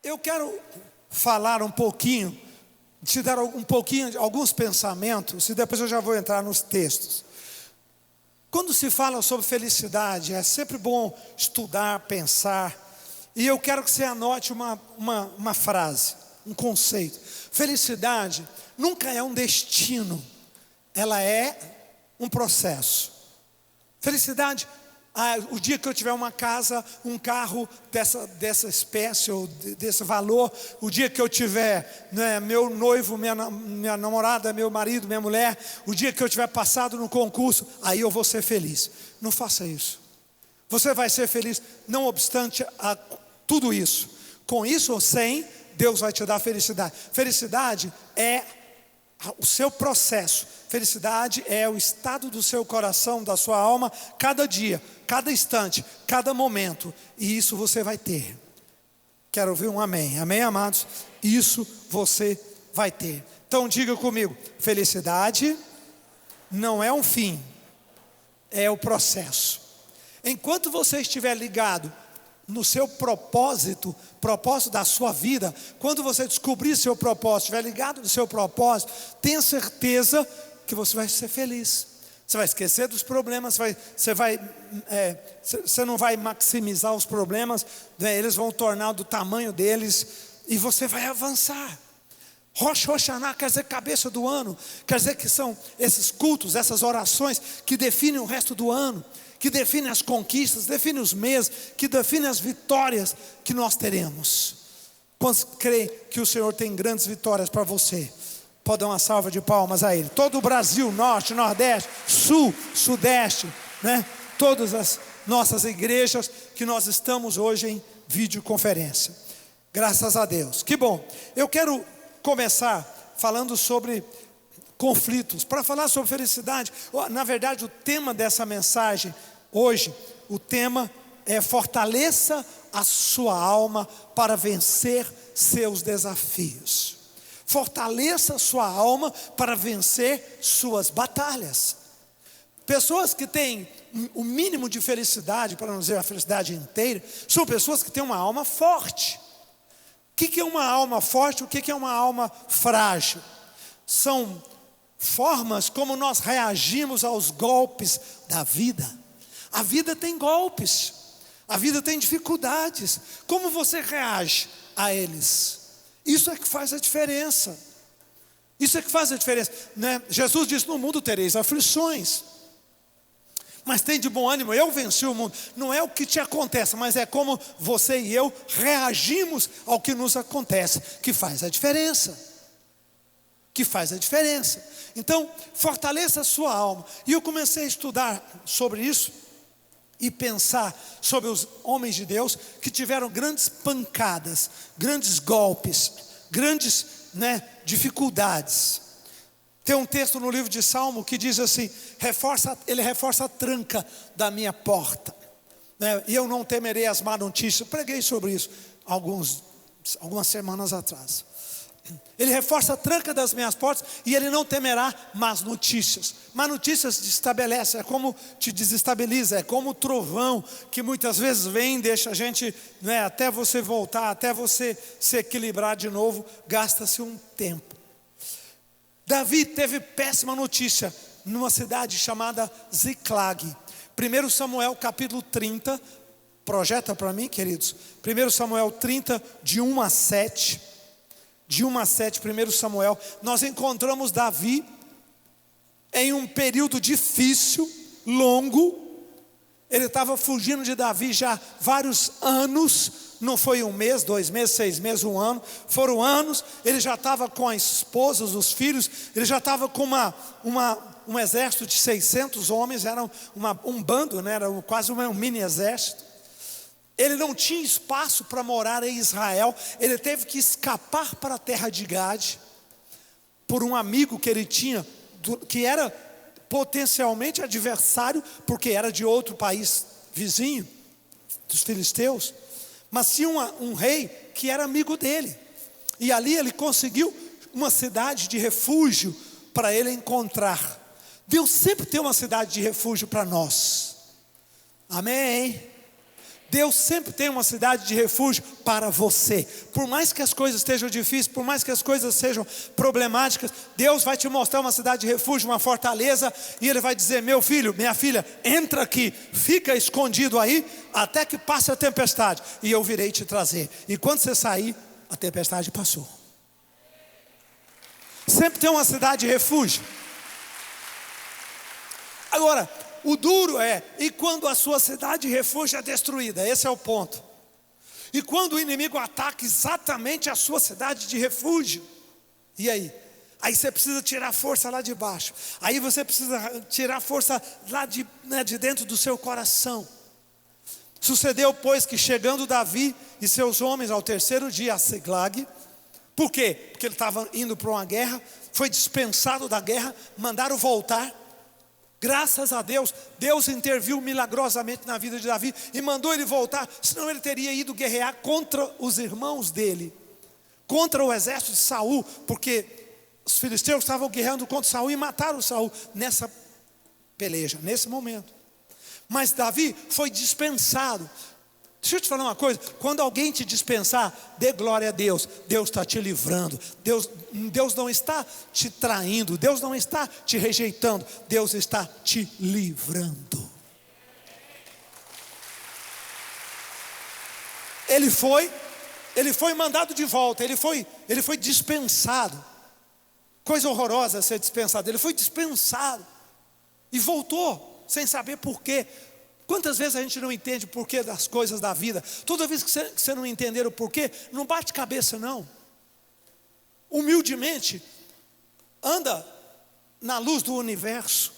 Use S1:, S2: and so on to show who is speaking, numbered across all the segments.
S1: Eu quero falar um pouquinho, te dar um pouquinho de alguns pensamentos, e depois eu já vou entrar nos textos. Quando se fala sobre felicidade, é sempre bom estudar, pensar, e eu quero que você anote uma frase, um conceito. Felicidade nunca é um destino, ela é um processo. Felicidade, o dia que eu tiver uma casa, um carro dessa espécie ou desse valor, o dia que eu tiver, né, meu noivo, minha namorada, meu marido, minha mulher, o dia que eu tiver passado no concurso, aí eu vou ser feliz. Não faça isso. Você vai ser feliz, não obstante a tudo isso. Com isso ou sem, Deus vai te dar felicidade. Felicidade é o seu processo. Felicidade é o estado do seu coração, da sua alma, cada dia, cada instante, cada momento. E isso você vai ter. Quero ouvir um amém. Amém, amados? Isso você vai ter. Então diga comigo: felicidade não é um fim, é o processo. Enquanto você estiver ligado no seu propósito da sua vida, quando você descobrir seu propósito, estiver ligado no seu propósito, tenha certeza que você vai ser feliz. Você vai esquecer dos problemas, você não vai maximizar os problemas, né? Eles vão tornar do tamanho deles, e você vai avançar. Rosh Hashanah quer dizer cabeça do ano, quer dizer que são esses cultos, essas orações que definem o resto do ano, que definem as conquistas, definem os meses, que definem as vitórias que nós teremos. Quantos creem que o Senhor tem grandes vitórias para você? Pode dar uma salva de palmas a Ele. Todo o Brasil, Norte, Nordeste, Sul, Sudeste, né? Todas as nossas igrejas que nós estamos hoje em videoconferência. Graças a Deus. Que bom. Eu quero começar falando sobre conflitos. Para falar sobre felicidade, na verdade o tema dessa mensagem hoje, o tema é: fortaleça a sua alma para vencer seus desafios. Fortaleça a sua alma para vencer suas batalhas. Pessoas que têm o mínimo de felicidade, para não dizer a felicidade inteira, são pessoas que têm uma alma forte. O que é uma alma forte? O que é uma alma frágil? São formas como nós reagimos aos golpes da vida. A vida tem golpes, a vida tem dificuldades. Como você reage a eles? Isso é que faz a diferença. Isso é que faz a diferença, né? Jesus disse: no mundo tereis aflições, mas tem de bom ânimo, eu venci o mundo. Não é o que te acontece, mas é como você e eu reagimos ao que nos acontece, que faz a diferença. Que faz a diferença. Então, fortaleça a sua alma. E eu comecei a estudar sobre isso e pensar sobre os homens de Deus que tiveram grandes pancadas, grandes golpes, grandes, dificuldades. Tem um texto no livro de Salmo que diz assim: ele reforça a tranca da minha porta, né? E eu não temerei as más notícias. Preguei sobre isso algumas semanas atrás. Ele reforça a tranca das minhas portas e ele não temerá más notícias. Más notícias desestabelece, é como te desestabiliza, é como o trovão que muitas vezes vem, deixa a gente, até você voltar, até você se equilibrar de novo, gasta-se um tempo. Davi teve péssima notícia numa cidade chamada Ziclag. 1 Samuel capítulo 30, projeta para mim, queridos. 1 Samuel 30, de 1 a 7. De 1 a 7, 1 Samuel, nós encontramos Davi em um período difícil, longo. Ele estava fugindo de Davi já vários anos. Não foi um mês, 2 meses, 6 meses, 1 ano. Foram anos. Ele já estava com as esposas, os filhos. Ele já estava com um exército de 600 homens. Era um bando, né? Era quase um mini exército. Ele não tinha espaço para morar em Israel. Ele teve que escapar para a terra de Gade, por um amigo que ele tinha, que era potencialmente adversário, porque era de outro país vizinho, dos filisteus. Mas tinha um rei que era amigo dele. E ali ele conseguiu uma cidade de refúgio para ele encontrar. Deus sempre tem uma cidade de refúgio para nós. Amém? Deus sempre tem uma cidade de refúgio para você. Por mais que as coisas estejam difíceis, por mais que as coisas sejam problemáticas, Deus vai te mostrar uma cidade de refúgio, uma fortaleza, e Ele vai dizer: meu filho, minha filha, entra aqui, fica escondido aí, até que passe a tempestade, e eu virei te trazer. E quando você sair, a tempestade passou. Sempre tem uma cidade de refúgio. Agora, o duro é, e quando a sua cidade de refúgio é destruída? Esse é o ponto. E quando o inimigo ataca exatamente a sua cidade de refúgio? E aí? Aí você precisa tirar força lá de baixo. Aí você precisa tirar força lá de dentro do seu coração. Sucedeu, pois, que chegando Davi e seus homens ao terceiro dia a Siclag. Por quê? Porque ele estava indo para uma guerra, foi dispensado da guerra, mandaram voltar. Graças a Deus, Deus interviu milagrosamente na vida de Davi e mandou ele voltar, senão ele teria ido guerrear contra os irmãos dele, contra o exército de Saul, porque os filisteus estavam guerreando contra Saul e mataram Saul nessa peleja, nesse momento. Mas Davi foi dispensado. Deixa eu te falar uma coisa, quando alguém te dispensar, dê glória a Deus. Deus está te livrando, Deus não está te traindo, Deus não está te rejeitando, Deus está te livrando. Ele foi mandado de volta, ele foi dispensado. Coisa horrorosa ser dispensado. Ele foi dispensado e voltou sem saber por quê. Quantas vezes a gente não entende o porquê das coisas da vida? Toda vez que você não entender o porquê, não bate cabeça não. Humildemente, anda na luz do universo,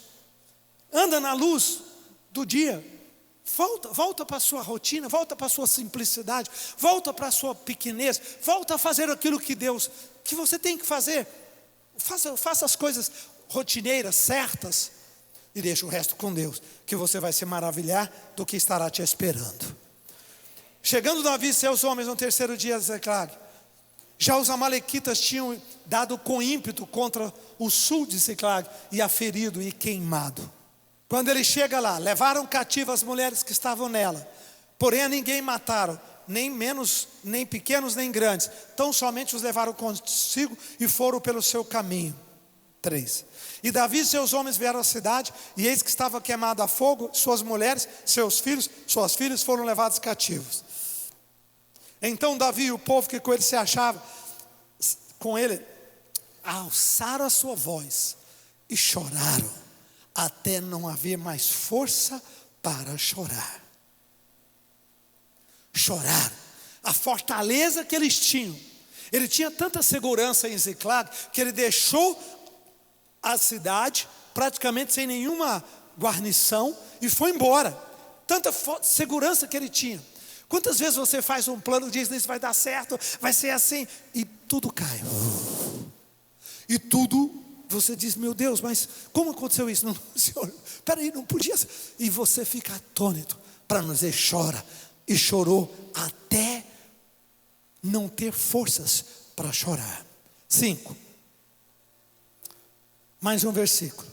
S1: anda na luz do dia. Volta para a sua rotina, volta para a sua simplicidade, volta para a sua pequenez, volta a fazer aquilo que você tem que fazer. Faça as coisas rotineiras, certas. E deixa o resto com Deus, que você vai se maravilhar do que estará te esperando. Chegando Davi e seus homens no terceiro dia de Ziclag, já os amalequitas tinham dado com ímpeto contra o sul de Ziclag, e a ferido e queimado. Quando ele chega lá, levaram cativas as mulheres que estavam nela, porém a ninguém mataram, nem menos, nem pequenos, nem grandes, tão somente os levaram consigo e foram pelo seu caminho. 3. E Davi e seus homens vieram à cidade, e eis que estava queimada a fogo, suas mulheres, seus filhos, suas filhas foram levados cativos. Então Davi e o povo que com ele se achava, com ele, alçaram a sua voz e choraram, até não haver mais força para chorar. Choraram. A fortaleza que eles tinham, ele tinha tanta segurança em Ziclag, que ele deixou a cidade praticamente sem nenhuma guarnição e foi embora. Tanta segurança que ele tinha. Quantas vezes você faz um plano, diz: isso vai dar certo, vai ser assim, e tudo cai. E tudo, você diz: meu Deus, mas como aconteceu isso? Não, Senhor, peraí, não podia ser. E você fica atônito, para não dizer chora. E chorou até não ter forças para chorar. 5. Mais um versículo.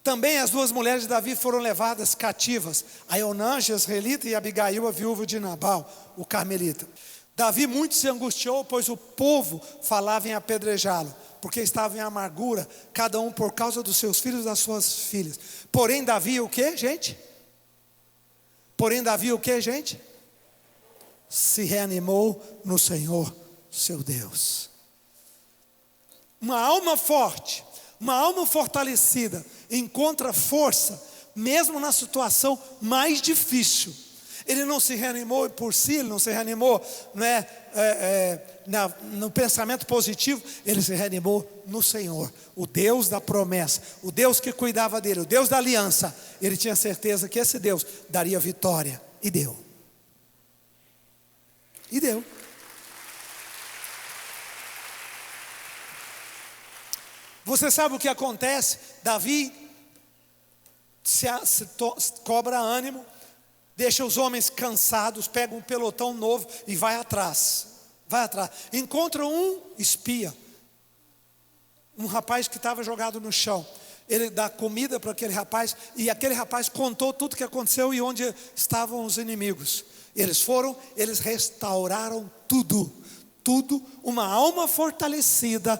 S1: Também as duas mulheres de Davi foram levadas cativas, a Eunã, jezreelita, e a Abigail, a viúva de Nabal, o carmelita. Davi muito se angustiou, pois o povo falava em apedrejá-lo, porque estava em amargura, cada um por causa dos seus filhos e das suas filhas. Porém Davi o que, gente? Se reanimou no Senhor, seu Deus. Uma alma forte, uma alma fortalecida, encontra força, mesmo na situação mais difícil. Ele não se reanimou por si, ele não se reanimou no pensamento positivo, ele se reanimou no Senhor, o Deus da promessa, o Deus que cuidava dele, o Deus da aliança. Ele tinha certeza que esse Deus daria vitória, e deu. E deu. Você sabe o que acontece? Davi cobra ânimo, deixa os homens cansados, pega um pelotão novo e vai atrás. Encontra um espia, um rapaz que estava jogado no chão. ele dá comida para aquele rapaz, e aquele rapaz contou tudo o que aconteceu e onde estavam os inimigos. Eles foram, eles restauraram tudo. Uma alma fortalecida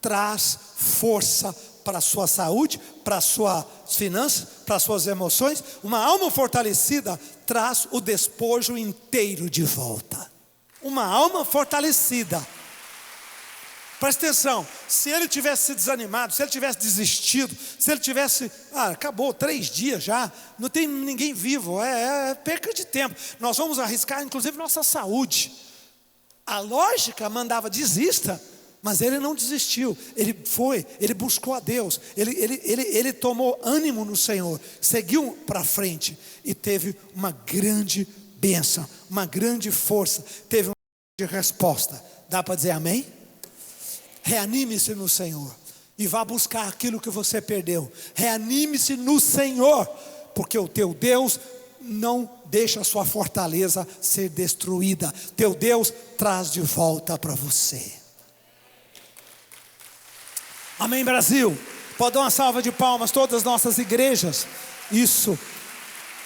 S1: traz força para a sua saúde, para as suas finanças, para as suas emoções. Uma alma fortalecida traz o despojo inteiro de volta. Uma alma fortalecida. Presta atenção, se ele tivesse se desanimado, se ele tivesse desistido, se ele tivesse, acabou 3 dias já, não tem ninguém vivo, é perca de tempo. Nós vamos arriscar inclusive nossa saúde. A lógica mandava desista, mas ele não desistiu. Ele foi, ele buscou a Deus, ele tomou ânimo no Senhor, seguiu para frente e teve uma grande bênção, uma grande força, teve uma grande resposta. Dá para dizer amém? Reanime-se no Senhor e vá buscar aquilo que você perdeu. Reanime-se no Senhor, porque o teu Deus não deixa a sua fortaleza ser destruída. Teu Deus traz de volta para você. Amém, Brasil? Pode dar uma salva de palmas, todas as nossas igrejas. Isso.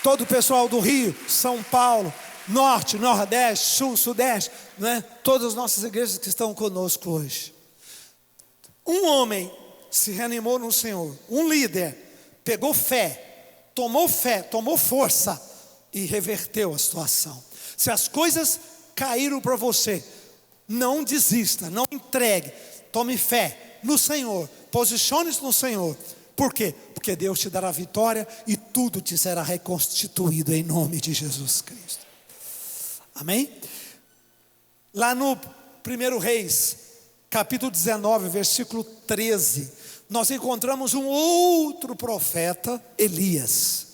S1: Todo o pessoal do Rio, São Paulo, Norte, Nordeste, Sul, Sudeste, né? Todas as nossas igrejas que estão conosco hoje. Um homem se reanimou no Senhor. Um líder pegou fé, tomou força e reverteu a situação. Se as coisas caíram para você, não desista, não entregue. Tome fé no Senhor, posicione-se no Senhor. Por quê? Porque Deus te dará vitória e tudo te será reconstituído em nome de Jesus Cristo. Amém? Lá no 1 Reis, capítulo 19, versículo 13, nós encontramos um outro profeta, Elias,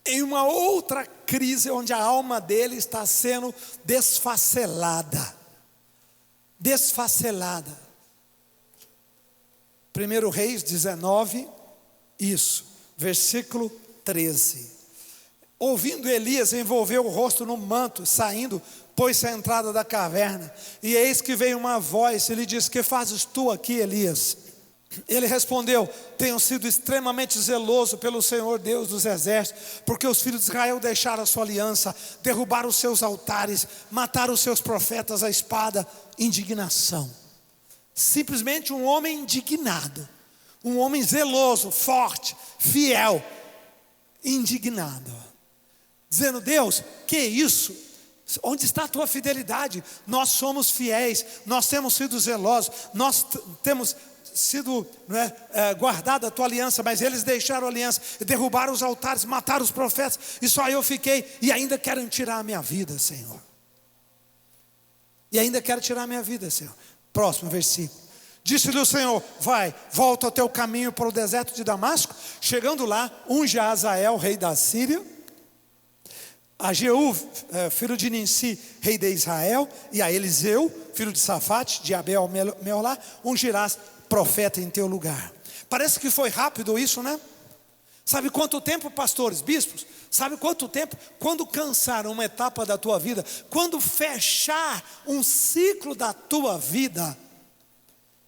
S1: em uma outra crise onde a alma dele está sendo desfacelada. 1 Reis 19, isso, versículo 13. Ouvindo Elias, envolveu o rosto no manto, saindo, pôs-se à entrada da caverna, e eis que veio uma voz e lhe disse: que fazes tu aqui, Elias? Ele respondeu: tenho sido extremamente zeloso pelo Senhor Deus dos exércitos, porque os filhos de Israel deixaram a sua aliança, derrubaram os seus altares, mataram os seus profetas à espada. Indignação. Simplesmente um homem indignado, um homem zeloso, forte, fiel, indignado, dizendo: Deus, que isso? Onde está a tua fidelidade? Nós somos fiéis, nós temos sido zelosos, nós temos sido guardado a tua aliança, mas eles deixaram a aliança, derrubaram os altares, mataram os profetas, e só eu fiquei, e ainda querem tirar a minha vida, Senhor. E ainda quero tirar a minha vida, Senhor. Próximo versículo. Disse-lhe o Senhor: vai, volta ao teu caminho para o deserto de Damasco. Chegando lá, unge a Azael, rei da Síria, a Jeú, filho de Ninsi, rei de Israel, e a Eliseu, filho de Safate, de Abel Meolá, ungirás profeta em teu lugar. Parece que foi rápido isso, né? Sabe quanto tempo, pastores, bispos? Sabe quanto tempo? Quando cansar uma etapa da tua vida, quando fechar um ciclo da tua vida.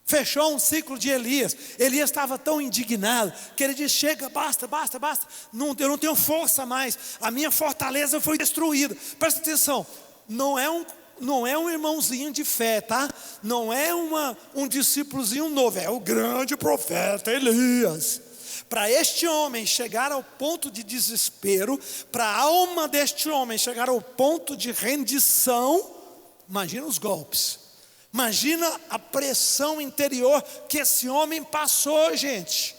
S1: Fechou um ciclo de Elias. Elias estava tão indignado que ele disse: chega, basta, eu não tenho força mais, a minha fortaleza foi destruída. Presta atenção, não é um irmãozinho de fé, tá? Não é um discípulozinho novo, é o grande profeta Elias. Para este homem chegar ao ponto de desespero, para a alma deste homem chegar ao ponto de rendição, imagina os golpes, imagina a pressão interior que esse homem passou, gente.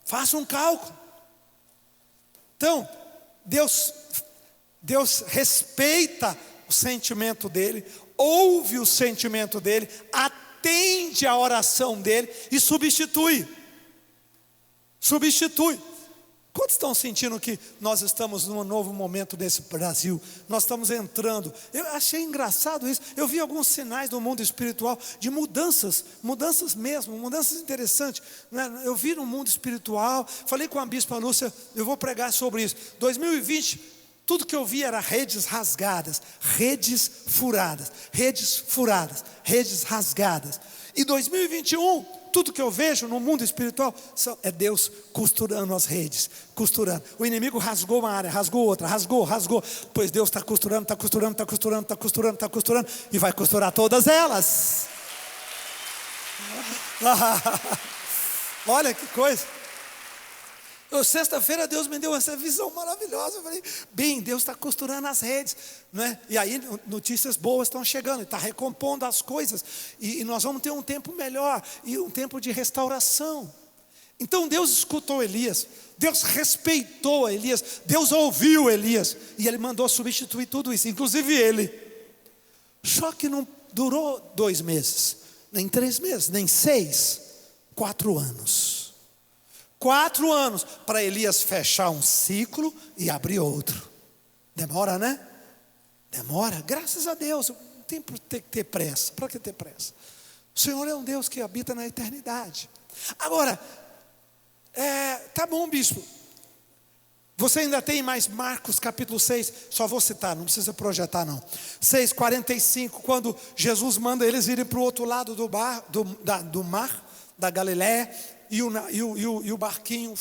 S1: Faça um cálculo. Então, Deus respeita o sentimento dele, ouve o sentimento dele, atende a oração dele e substitui. Quantos estão sentindo que nós estamos num novo momento desse Brasil? Nós estamos entrando. Eu achei engraçado isso. Eu vi alguns sinais do mundo espiritual de mudanças mesmo, mudanças interessantes. Eu vi no mundo espiritual, falei com a bispa Lúcia, eu vou pregar sobre isso. 2020, Tudo que eu vi era redes rasgadas, redes furadas, redes furadas, redes rasgadas. E 2021, tudo que eu vejo no mundo espiritual é Deus costurando as redes, costurando. O inimigo rasgou uma área, rasgou outra, rasgou, pois Deus está costurando, está costurando, está costurando, está costurando, está costurando, e vai costurar todas elas. Olha que coisa. Sexta-feira Deus me deu essa visão maravilhosa. Eu falei, bem, Deus está costurando as redes, não é? E aí notícias boas estão chegando, está recompondo as coisas, e nós vamos ter um tempo melhor, e um tempo de restauração. Então Deus escutou Elias, Deus respeitou Elias, Deus ouviu Elias, e Ele mandou substituir tudo isso, inclusive ele. Só que não durou 2 meses, nem 3 meses, nem 6, 4 anos. 4 anos para Elias fechar um ciclo e abrir outro. Demora, né? Demora, graças a Deus. Não tem por que ter pressa. Para que ter pressa? O Senhor é um Deus que habita na eternidade. Agora, tá bom, bispo. Você ainda tem mais Marcos capítulo 6, só vou citar, não precisa projetar não. 6:45, quando Jesus manda eles irem para o outro lado do mar, da Galiléia. E o barquinho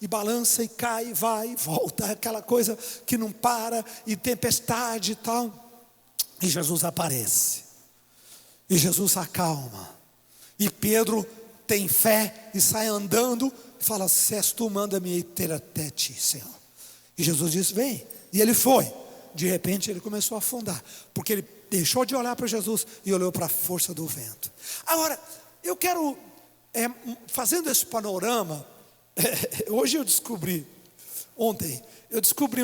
S1: e balança e cai, vai e volta, aquela coisa que não para, e tempestade e tal. E Jesus aparece, e Jesus acalma, e Pedro tem fé e sai andando, e fala: se és tu, manda-me ter até ti, Senhor. E Jesus disse: vem. E ele foi. De repente ele começou a afundar, porque ele deixou de olhar para Jesus e olhou para a força do vento. Agora, eu quero... fazendo esse panorama, hoje eu descobri, ontem, eu descobri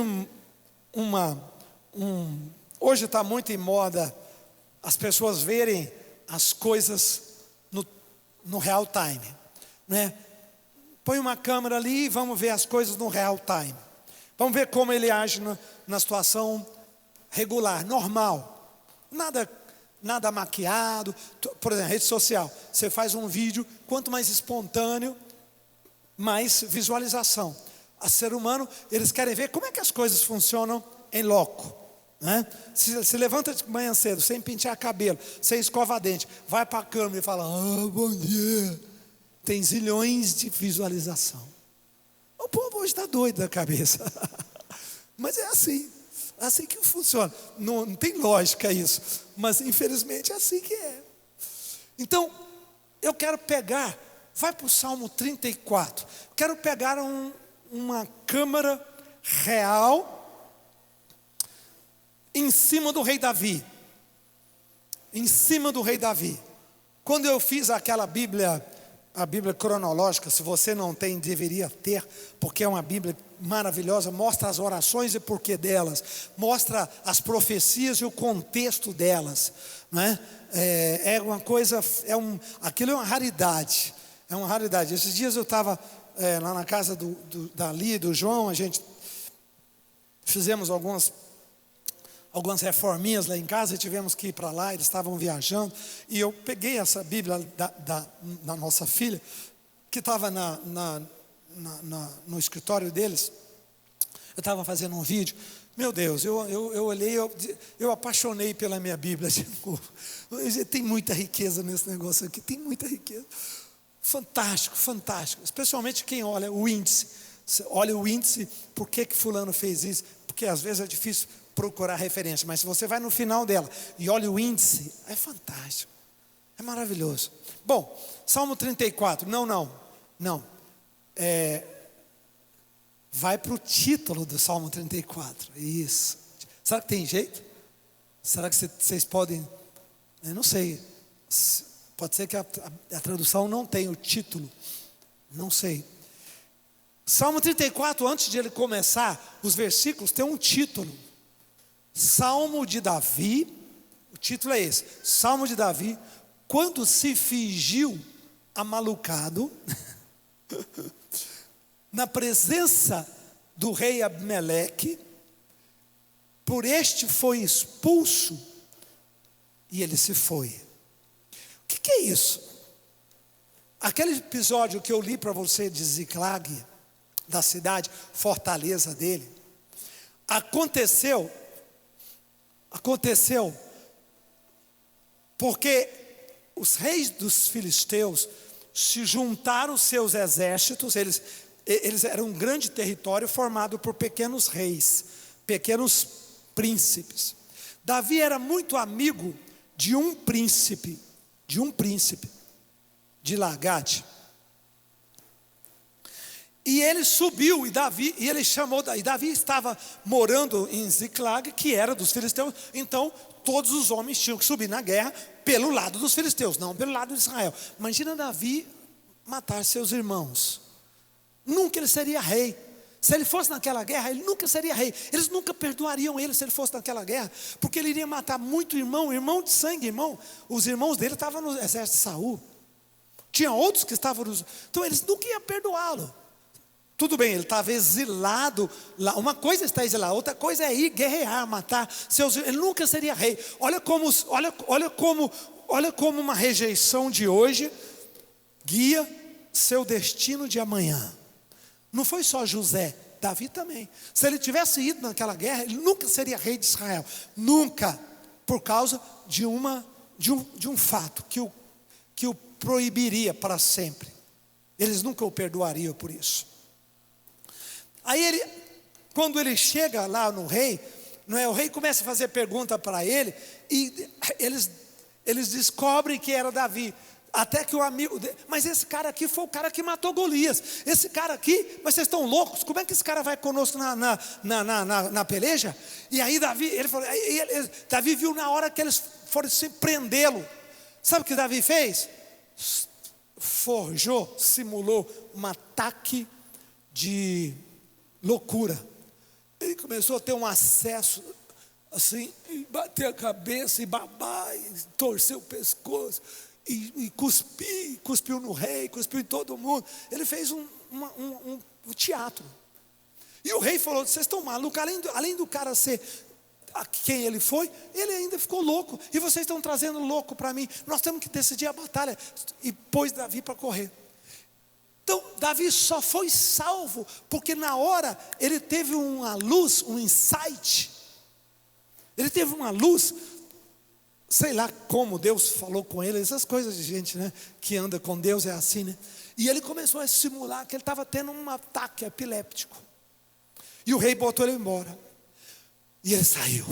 S1: hoje está muito em moda as pessoas verem as coisas no real time, né? Põe uma câmera ali e vamos ver as coisas no real time. Vamos ver como ele age na situação regular, normal, nada maquiado. Por exemplo, rede social, você faz um vídeo, quanto mais espontâneo, mais visualização. A ser humano, eles querem ver como é que as coisas funcionam em loco, né? Se levanta de manhã cedo, sem pentear cabelo, sem escova dente, vai para a câmera e fala: bom dia. Tem zilhões de visualização. O povo hoje está doido da cabeça. Mas é assim que funciona. Não tem lógica isso, mas infelizmente é assim que é. Então, eu quero pegar, vai para o Salmo 34. Quero pegar uma câmera real em cima do rei Davi. Em cima do rei Davi. Quando eu fiz aquela Bíblia, a Bíblia cronológica, se você não tem, deveria ter, porque é uma Bíblia maravilhosa, mostra as orações e porquê delas, mostra as profecias e o contexto delas, né? É uma coisa, aquilo é uma raridade, Esses dias eu estava lá na casa da Lia e do João, a gente fizemos algumas reforminhas lá em casa e tivemos que ir para lá, eles estavam viajando, e eu peguei essa Bíblia da nossa filha, que estava no escritório deles. Eu estava fazendo um vídeo, meu Deus, eu olhei, eu apaixonei pela minha Bíblia de novo. Tem muita riqueza nesse negócio aqui, tem muita riqueza. Fantástico, fantástico, especialmente quem olha o índice. Você olha o índice, por que fulano fez isso? Porque às vezes é difícil procurar referência, mas se você vai no final dela e olha o índice, é fantástico, é maravilhoso. Bom, Salmo 34, não, vai para o título do Salmo 34, isso. Será que tem jeito? Será que vocês podem, eu não sei, pode ser que a tradução não tenha o título, não sei. Salmo 34, antes de ele começar, os versículos tem um título, Salmo de Davi, o título é esse, Salmo de Davi, quando se fingiu amalucado, na presença do rei Abimeleque, por este foi expulso, e ele se foi. O que é isso? Aquele episódio que eu li para você de Ziklag, da cidade, fortaleza dele, Aconteceu porque os reis dos filisteus se juntaram aos seus exércitos. Eles eram um grande território formado por pequenos reis, pequenos príncipes. Davi era muito amigo de um príncipe de Lagate. E ele subiu, e Davi estava morando em Ziclag, que era dos filisteus. Então todos os homens tinham que subir na guerra pelo lado dos filisteus, não pelo lado de Israel. Imagina Davi matar seus irmãos. Nunca ele seria rei. Se ele fosse naquela guerra, ele nunca seria rei. Eles nunca perdoariam ele se ele fosse naquela guerra, porque ele iria matar muito irmão de sangue, Os irmãos dele estavam no exército de Saul. Tinha outros que estavam então eles nunca iam perdoá-lo. Tudo bem, ele estava exilado lá. Uma coisa é estar exilado, outra coisa é ir guerrear, matar seus. Ele nunca seria rei. Olha como uma rejeição de hoje guia seu destino de amanhã. Não foi só José, Davi também. Se ele tivesse ido naquela guerra, ele nunca seria rei de Israel. Nunca, por causa de um fato que o proibiria para sempre. Eles nunca o perdoariam por isso. Aí quando ele chega lá no rei, o rei começa a fazer pergunta para ele, e eles descobrem que era Davi. Até que o amigo dele, mas esse cara aqui foi o cara que matou Golias. Esse cara aqui, mas vocês estão loucos? Como é que esse cara vai conosco na peleja? E aí Davi viu na hora que eles foram prendê-lo. Sabe o que Davi fez? Simulou um ataque de loucura. Ele começou a ter um acesso assim, e bater a cabeça, e babar, e torcer o pescoço, e cuspiu no rei, cuspiu em todo mundo. Ele fez um teatro. E o rei falou: vocês estão malucos, além do cara ser quem ele foi, ele ainda ficou louco, e vocês estão trazendo louco para mim. Nós temos que decidir a batalha. E pôs Davi para correr. Então Davi só foi salvo porque na hora ele teve uma luz, um insight. Ele teve uma luz, sei lá como Deus falou com ele. Essas coisas de gente, que anda com Deus é assim, E ele começou a simular que ele estava tendo um ataque epiléptico. E o rei botou ele embora. E ele saiu.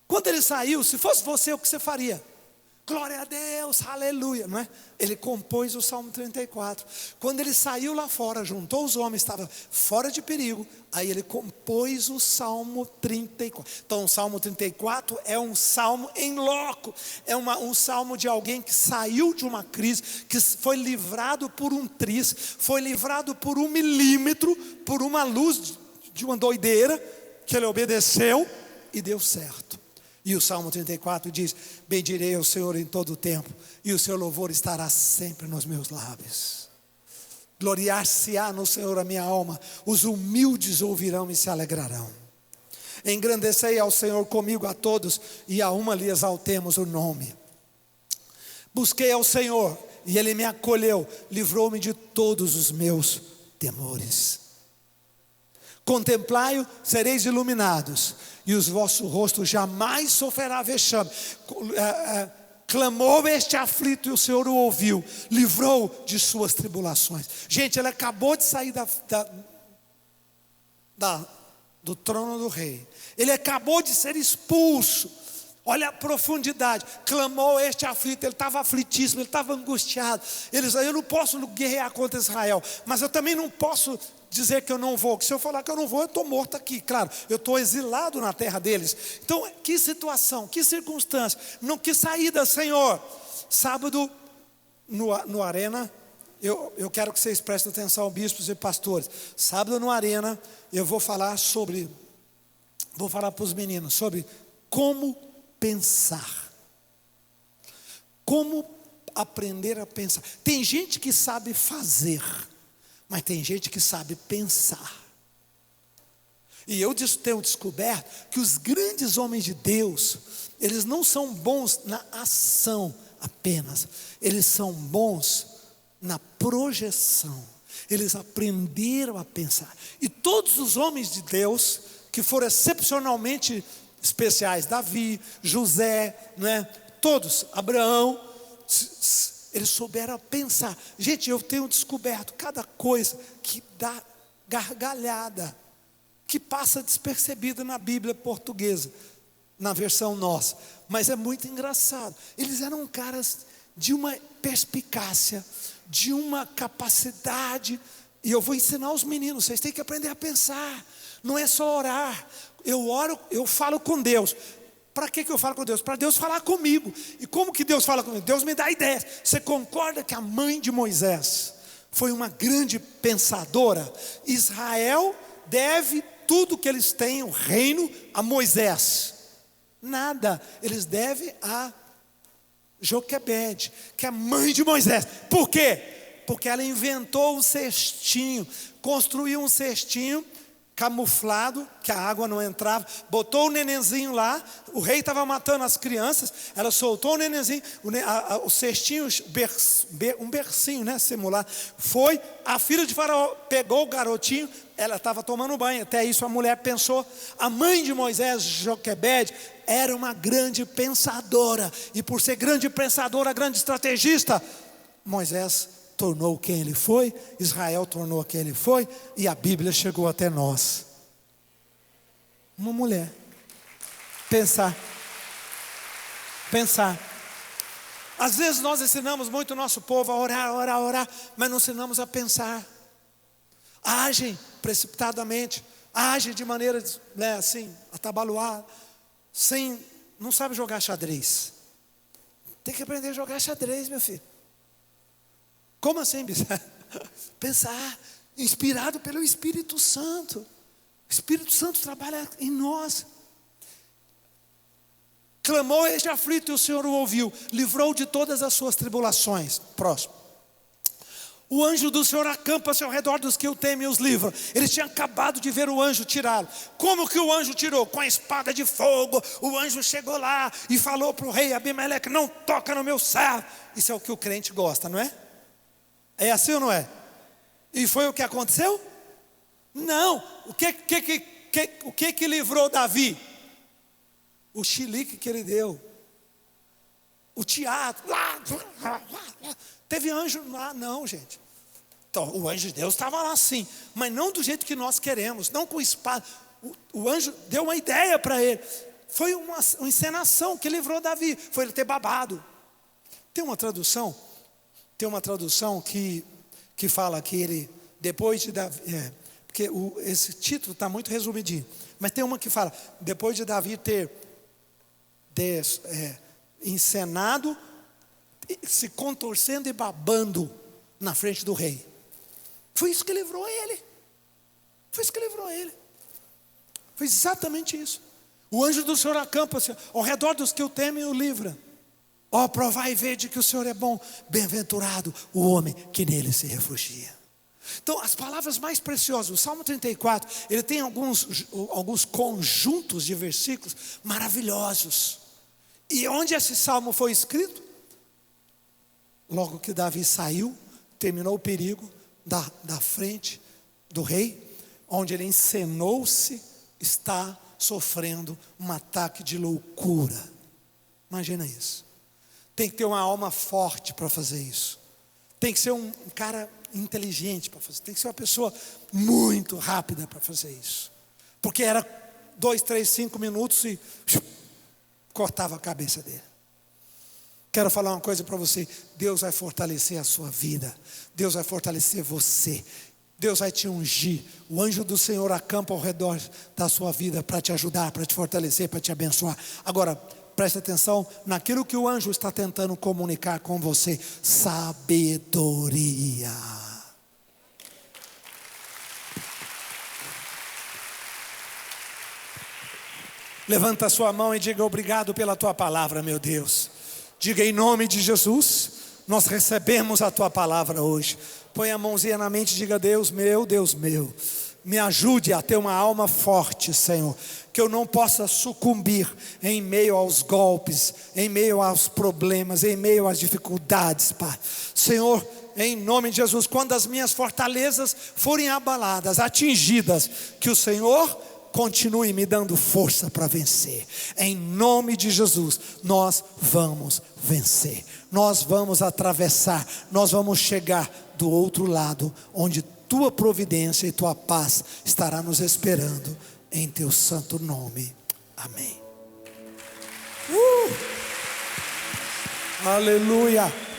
S1: Quando ele saiu, se fosse você, o que você faria? Glória a Deus, aleluia, não é? Ele compôs o Salmo 34. Quando ele saiu lá fora, juntou os homens, estava fora de perigo. Aí ele compôs o Salmo 34. Então o Salmo 34 é um salmo em loco. É um salmo de alguém que saiu de uma crise, que foi livrado por um triz, foi livrado por 1 milímetro, por uma luz de uma doideira, que ele obedeceu e deu certo. E o Salmo 34 diz: bendirei ao Senhor em todo o tempo, e o seu louvor estará sempre nos meus lábios. Gloriar-se-á no Senhor a minha alma, os humildes ouvirão e se alegrarão. Engrandecei ao Senhor comigo a todos, e a uma lhe exaltemos o nome. Busquei ao Senhor, e Ele me acolheu, livrou-me de todos os meus temores. Contemplai-o, sereis iluminados, e os vossos rostos jamais sofrerá vexame. Clamou este aflito e o Senhor o ouviu, livrou de suas tribulações. Gente, ele acabou de sair do trono do rei. Ele acabou de ser expulso. Olha a profundidade. Clamou este aflito, ele estava aflitíssimo, ele estava angustiado. Ele disse: eu não posso guerrear contra Israel, mas eu também não posso dizer que eu não vou, que se eu falar que eu não vou, eu estou morto aqui. Claro, eu estou exilado na terra deles. Então, que situação, que circunstância, que saída, Senhor. Sábado, no Arena, eu quero que vocês prestem atenção, bispos e pastores. Sábado no Arena, eu vou falar para os meninos, sobre como pensar. Como aprender a pensar. Tem gente que sabe fazer, mas tem gente que sabe pensar. E eu tenho descoberto que os grandes homens de Deus, eles não são bons na ação apenas, eles são bons na projeção. Eles aprenderam a pensar. E todos os homens de Deus que foram excepcionalmente especiais. Davi, José, não é? Todos, Abraão, eles souberam pensar. Gente, eu tenho descoberto cada coisa que dá gargalhada, que passa despercebida na Bíblia portuguesa, na versão nossa, mas é muito engraçado. Eles eram caras de uma perspicácia, de uma capacidade, e eu vou ensinar os meninos, vocês têm que aprender a pensar, não é só orar. Eu oro, eu falo com Deus. Para que eu falo com Deus? Para Deus falar comigo. E como que Deus fala comigo? Deus me dá ideias. Você concorda que a mãe de Moisés foi uma grande pensadora? Israel deve tudo que eles têm, o reino, a Moisés. Nada, eles devem a Joquebede, que é a mãe de Moisés. Por quê? Porque ela inventou um cestinho, construiu um cestinho camuflado, que a água não entrava, botou o nenenzinho lá, o rei estava matando as crianças, ela soltou o nenenzinho, o cestinho, um bercinho, né, simular, foi, a filha de Faraó pegou o garotinho, ela estava tomando banho, até isso a mulher pensou. A mãe de Moisés, Joquebede, era uma grande pensadora, e por ser grande pensadora, grande estrategista, Moisés tornou quem ele foi, Israel tornou quem ele foi, e a Bíblia chegou até nós. Uma mulher. Pensar. Às vezes nós ensinamos muito o nosso povo a orar, mas não ensinamos a pensar. Agem precipitadamente, agem de maneira, né, assim, atabalhoada, não sabe jogar xadrez. Tem que aprender a jogar xadrez, meu filho. Como assim, bicho? Pensar, inspirado pelo Espírito Santo. O Espírito Santo trabalha em nós. Clamou este aflito e o Senhor o ouviu, livrou de todas as suas tribulações. Próximo. O anjo do Senhor acampa-se ao redor dos que o temem e os livra. Eles tinham acabado de ver o anjo tirá-lo. Como que o anjo tirou? Com a espada de fogo. O anjo chegou lá e falou para o rei Abimeleque: não toca no meu servo. Isso é o que o crente gosta, não é? É assim ou não é? E foi o que aconteceu? Não. O que livrou Davi? O chilique que ele deu. O teatro. Teve anjo lá? Não, gente. Então, o anjo de Deus estava lá sim, mas não do jeito que nós queremos, não com espada. O anjo deu uma ideia para ele. Foi uma encenação que livrou Davi. Foi ele ter babado. Tem uma tradução que fala que ele, depois de Davi, porque esse título está muito resumidinho, mas tem uma que fala, depois de Davi ter encenado, se contorcendo e babando na frente do rei. Foi isso que livrou ele. Foi exatamente isso. O anjo do Senhor acampa-se ao redor dos que o temem e o livra. Ó, provai e vede que o Senhor é bom, bem-aventurado o homem que nele se refugia. Então, as palavras mais preciosas, o Salmo 34, ele tem alguns conjuntos de versículos maravilhosos. E onde esse salmo foi escrito? Logo que Davi saiu, terminou o perigo da frente do rei, onde ele encenou-se, está sofrendo um ataque de loucura. Imagina isso. Tem que ter uma alma forte para fazer isso. Tem que ser um cara inteligente para fazer. Tem que ser uma pessoa muito rápida para fazer isso. Porque era 2, 3, 5 minutos e cortava a cabeça dele. Quero falar uma coisa para você. Deus vai fortalecer a sua vida. Deus vai fortalecer você. Deus vai te ungir. O anjo do Senhor acampa ao redor da sua vida para te ajudar, para te fortalecer, para te abençoar. Agora, preste atenção naquilo que o anjo está tentando comunicar com você. Sabedoria. Levanta a sua mão e diga: obrigado pela tua palavra, meu Deus. Diga: em nome de Jesus, nós recebemos a tua palavra hoje. Põe a mãozinha na mente e diga: Deus meu, me ajude a ter uma alma forte, Senhor. Que eu não possa sucumbir em meio aos golpes, em meio aos problemas, em meio às dificuldades, Pai. Senhor, em nome de Jesus, quando as minhas fortalezas forem abaladas, atingidas, que o Senhor continue me dando força para vencer. Em nome de Jesus, nós vamos vencer. Nós vamos atravessar, nós vamos chegar do outro lado, onde tua providência e tua paz estará nos esperando, em teu santo nome. Amém. Aleluia.